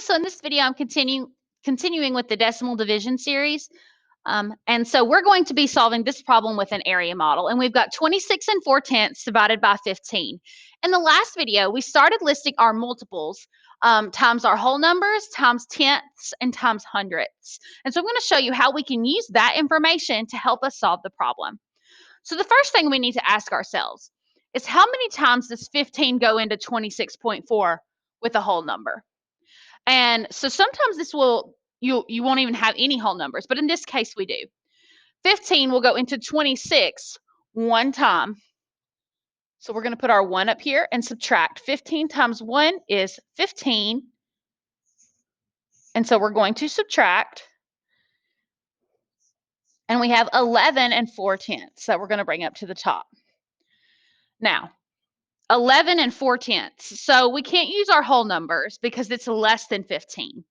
So in this video, I'm continuing with the decimal division series. And so we're going to be solving this problem with an area model. And we've got 26 and 4/10 divided by 15. In the last video, we started listing our multiples times our whole numbers, times tenths, and times hundredths. And so I'm going to show you how we can use that information to help us solve the problem. So the first thing we need to ask ourselves is how many times does 15 go into 26.4 with a whole number? And so sometimes this will, you won't even have any whole numbers, but in this case we do. 15 will go into 26 one time. So we're going to put our 1 up here and subtract. 15 times 1 is 15. And so we're going to subtract. And we have 11 and 4/10 that we're going to bring up to the top. Now, 11 and 4/10. So we can't use our whole numbers because it's less than 15.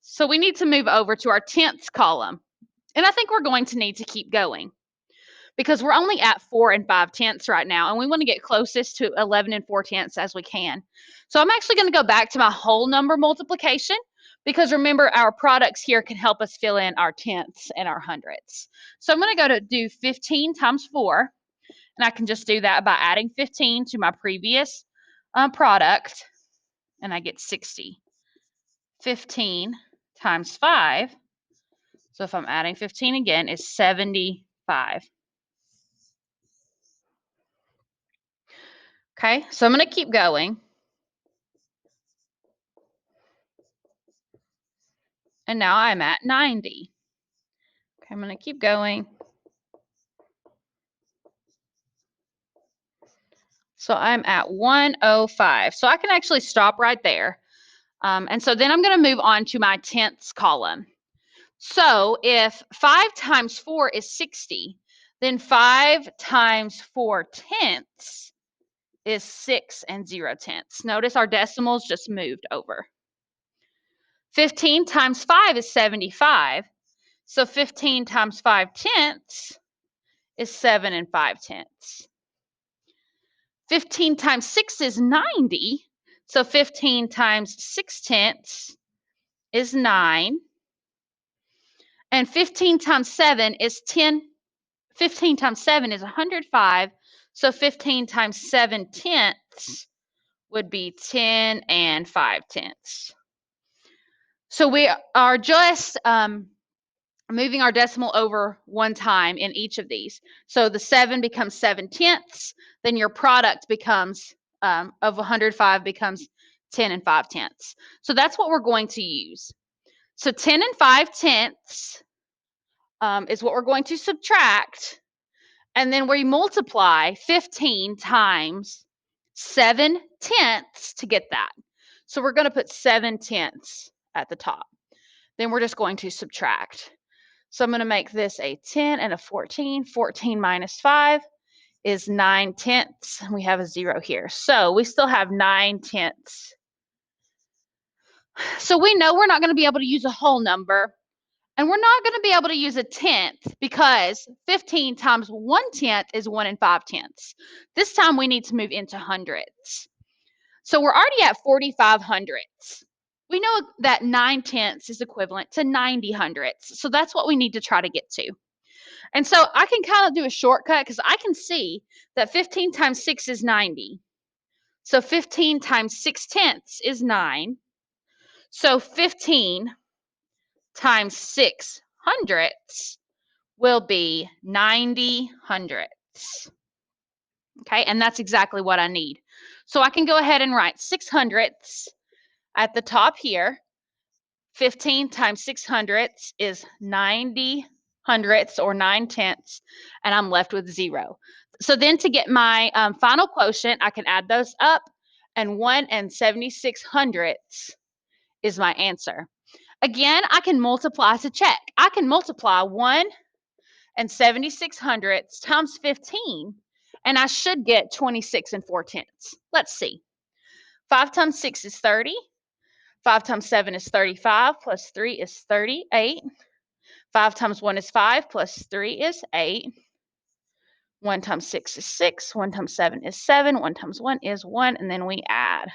So we need to move over to our tenths column. And I think we're going to need to keep going because we're only at 4 and 5/10 right now, and we want to get closest to 11 and 4/10 as we can. So I'm actually going to go back to my whole number multiplication because remember our products here can help us fill in our tenths and our hundredths. So I'm going to go to do 15 times 4, and I can just do that by adding 15 to my previous product, and I get 60. 15 times 5, so if I'm adding 15 again, is 75. Okay, so I'm going to keep going. And now I'm at 90. Okay, I'm going to keep going. So I'm at 105. So I can actually stop right there. And so then I'm going to move on to my tenths column. So if 5 times 4 is 60, then 5 times 4/10 is 6 and 0/10. Notice our decimals just moved over. 15 times 5 is 75. So 15 times 5/10 is 7 and 5/10. 15 times 6 is 90. So 15 times 6/10 is 9. And 15 times 7 is 10. 15 times 7 is 105. So 15 times 7/10 would be 10 and 5/10. So we are just moving our decimal over one time in each of these. So the 7 becomes 7/10, then your product becomes, of 105 becomes 10 and 5/10. So that's what we're going to use. So 10 and 5/10 is what we're going to subtract, and then we multiply 15 times 7/10 to get that. So we're going to put 7/10 at the top. Then we're just going to subtract. So I'm going to make this a 10 and a 14. 14 minus 5 is 9/10. We have a 0 here. So we still have 9/10. So we know we're not going to be able to use a whole number. And we're not going to be able to use a tenth because 15 times 1/10 is 1 and 5/10. This time we need to move into hundredths. So we're already at 45 hundredths. We know that 9/10 is equivalent to 90 hundredths. So that's what we need to try to get to. And so I can kind of do a shortcut because I can see that 15 times 6 is 90. So 15 times 6/10 is 9. So 15 times 6 hundredths will be 90 hundredths. Okay, and that's exactly what I need. So I can go ahead and write 6 hundredths at the top here. 15 times 6 hundredths is 90 hundredths or 9/10, and I'm left with 0. So then to get my final quotient, I can add those up, and 1 and 76 hundredths is my answer. Again, I can multiply to check. I can multiply 1 and 76 hundredths times 15, and I should get 26 and 4/10. Let's see. 5 times 6 is 30. 5 times 7 is 35, plus 3 is 38. 5 times 1 is 5, plus 3 is 8. 1 times 6 is 6. 1 times 7 is 7. 1 times 1 is 1, and then we add.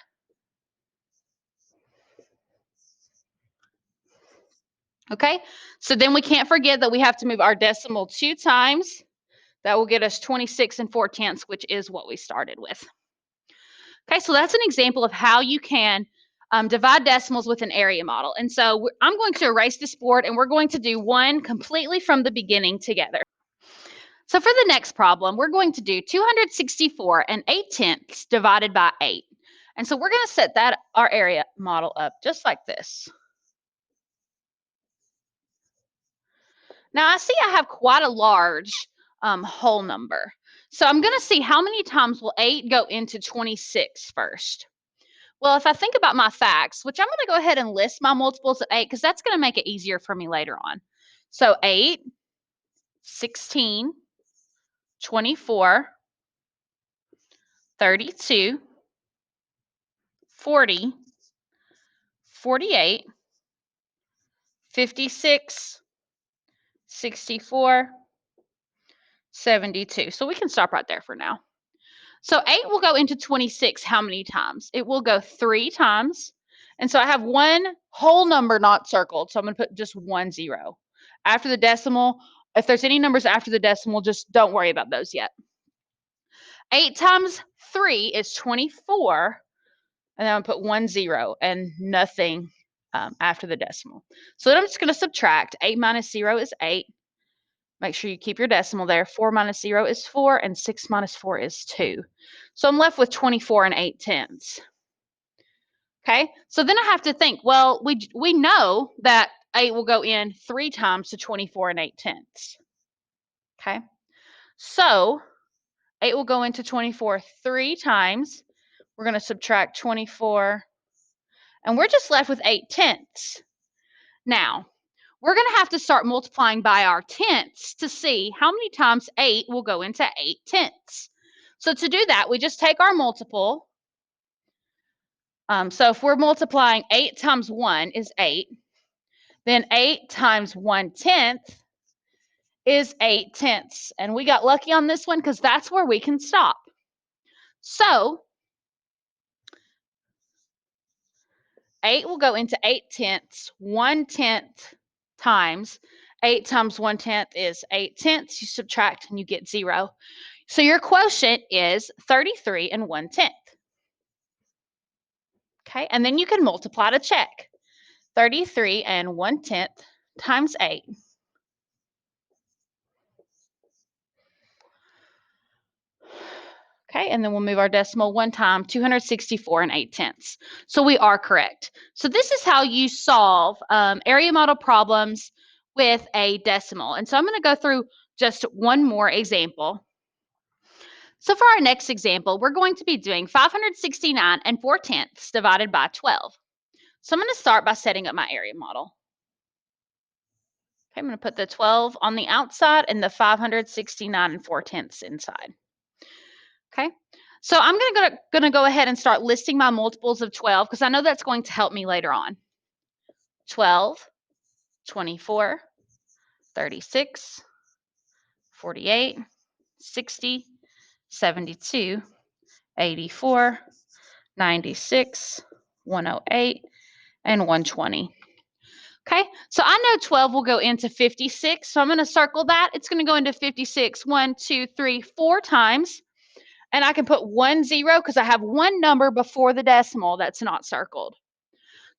Okay, so then we can't forget that we have to move our decimal 2 times. That will get us 26 4/10, which is what we started with. Okay, so that's an example of how you can divide decimals with an area model. And so I'm going to erase this board and we're going to do one completely from the beginning together. So for the next problem, we're going to do 264 8/10 divided by 8. And so we're going to set that our area model up just like this. Now I see I have quite a large whole number. So I'm going to see how many times will 8 go into 26 first. Well, if I think about my facts, which I'm going to go ahead and list my multiples of 8 because that's going to make it easier for me later on. So 8, 16, 24, 32, 40, 48, 56, 64, 72. So we can stop right there for now. So 8 will go into 26 how many times? It will go 3 times. And so I have one whole number not circled. So I'm going to put just 1 0. After the decimal, if there's any numbers after the decimal, just don't worry about those yet. 8 times 3 is 24. And then I'm going to put 1 0 and nothing after the decimal. So then I'm just going to subtract. 8 minus 0 is 8. Make sure you keep your decimal there. 4 minus 0 is 4, and 6 minus 4 is 2. So I'm left with 24 8/10. Okay, so then I have to think, well, we know that 8 will go in 3 times to 24 8/10. Okay, so 8 will go into 24 3 times. We're going to subtract 24, and we're just left with 8/10. Now, we're going to have to start multiplying by our tenths to see how many times 8 will go into 8/10. So to do that, we just take our multiple. So if we're multiplying 8 times 1 is 8, then 8 times 1/10 is 8/10. And we got lucky on this one because that's where we can stop. So 8 will go into 8/10, 1/10 times. 8 times 1/10 is 8/10. You subtract and you get 0. So your quotient is 33 1/10. Okay, and then you can multiply to check. 33 1/10 times 8. Okay, and then we'll move our decimal one time, 264 8/10. So we are correct. So this is how you solve area model problems with a decimal. And so I'm going to go through just one more example. So for our next example, we're going to be doing 569 4/10 divided by 12. So I'm going to start by setting up my area model. Okay, I'm going to put the 12 on the outside and the 569 4/10 inside. Okay, so I'm going to go ahead and start listing my multiples of 12 because I know that's going to help me later on. 12, 24, 36, 48, 60, 72, 84, 96, 108, and 120. Okay, so I know 12 will go into 56, so I'm going to circle that. It's going to go into 56 1, 2, 3, 4 times. And I can put 1 0 because I have one number before the decimal that's not circled.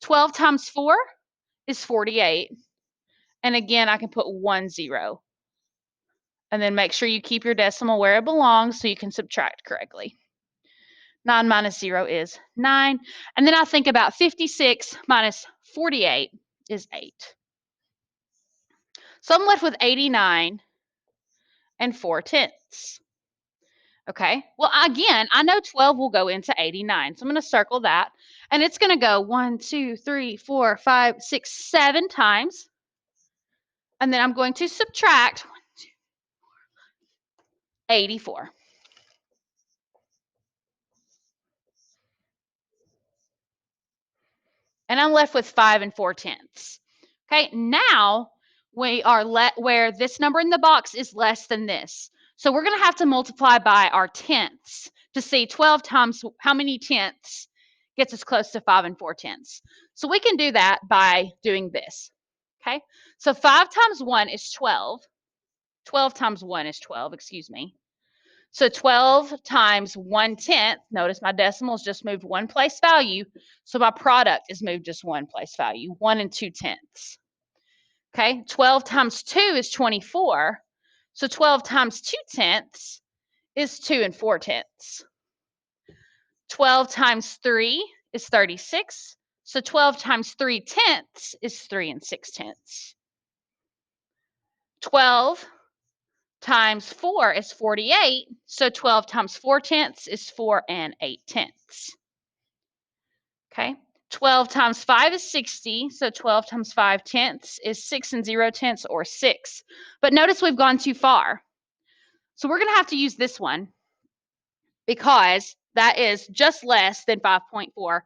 12 times 4 is 48. And again, I can put 1 0. And then make sure you keep your decimal where it belongs so you can subtract correctly. 9 minus 0 is 9. And then I think about 56 minus 48 is 8. So I'm left with 89 4/10. Okay, well, again, I know 12 will go into 89, so I'm going to circle that. And it's going to go 1, 2, 3, 4, 5, 6, 7 times. And then I'm going to subtract 84. And I'm left with 5 4/10. Okay, now we are where this number in the box is less than this. So we're going to have to multiply by our tenths to see 12 times how many tenths gets us close to 5 4/10. So we can do that by doing this. Okay, so 5 times 1 is 12. 12 times 1 is 12, excuse me. So 12 times 1/10, notice my decimals just moved one place value, so my product is moved just one place value, 1 2/10. Okay, 12 times 2 is 24, so 12 times 2/10 is 2 4/10. 12 times 3 is 36, so 12 times 3/10 is 3 6/10. 12 times 4 is 48, so 12 times 4/10 is 4 8/10. Okay, 12 times 5 is 60, so 12 times 5/10 is 6 0/10 or 6. But notice we've gone too far. So we're going to have to use this one because that is just less than 5.4,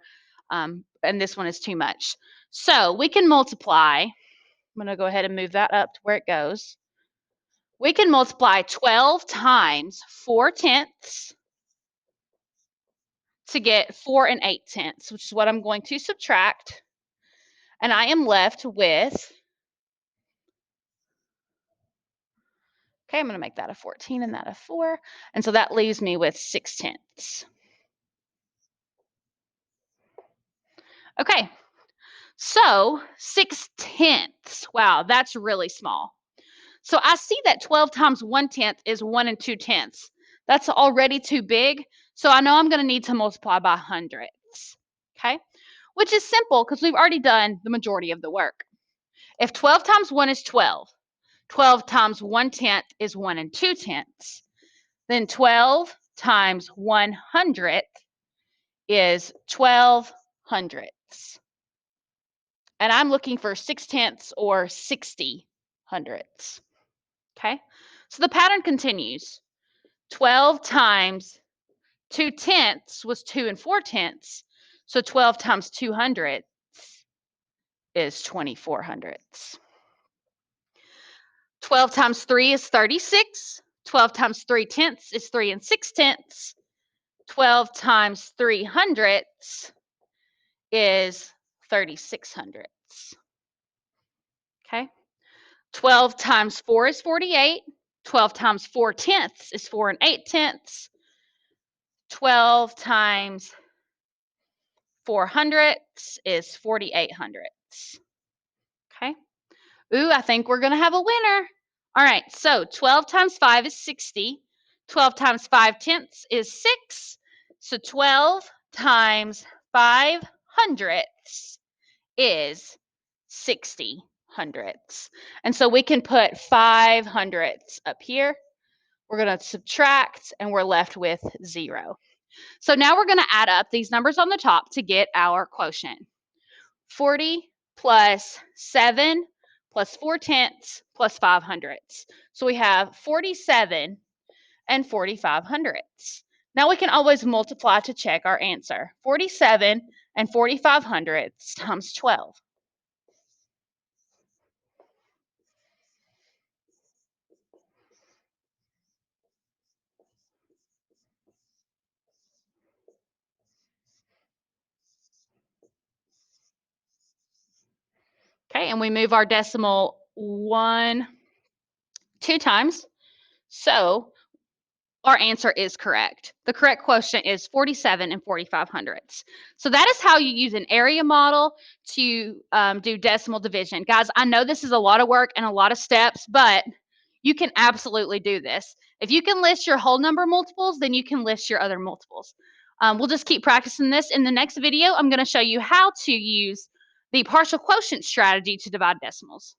and this one is too much. So we can multiply. I'm going to go ahead and move that up to where it goes. We can multiply 12 times 4/10 to get 4 8/10, which is what I'm going to subtract. And I am left with, okay, I'm going to make that a 14 and that a 4. And so that leaves me with 6/10. Okay, so 6/10. Wow, that's really small. So I see that 12 times 1/10 is 1 2/10. That's already too big. So I know I'm going to need to multiply by hundredths. Okay, which is simple because we've already done the majority of the work. If 12 times 1 is 12, 12 times 1/10 is 1 2/10. Then 12 times 100 is 12 hundredths. And I'm looking for 6/10 or 60 hundredths. Okay, so the pattern continues. 12 times 2/10 was 2 4/10. So 12 times 200 is 24 hundredths. 12 times 3 is 36. 12 times 3/10 is 3 6/10. 12 times 3 hundredths is 36 hundredths. Okay. 12 times 4 is 48. 12 times 4/10 is 4 8/10. 12 times 4 hundredths is 48 hundredths. Okay. Ooh, I think we're going to have a winner. All right, so 12 times 5 is 60. 12 times 5/10 is 6. So 12 times 5 hundredths is 60 hundredths. And so we can put 5 hundredths up here. We're going to subtract, and we're left with 0. So now we're going to add up these numbers on the top to get our quotient. 40 plus 7 plus 4/10 plus 5 hundredths. So we have 47 and 45 hundredths. Now we can always multiply to check our answer. 47 and 45 hundredths times 12. Okay, and we move our decimal 2 times. So our answer is correct. The correct quotient is 47 and 45 hundredths. So that is how you use an area model to do decimal division. Guys, I know this is a lot of work and a lot of steps, but you can absolutely do this. If you can list your whole number multiples, then you can list your other multiples. We'll just keep practicing this. In the next video, I'm going to show you how to use the partial quotient strategy to divide decimals.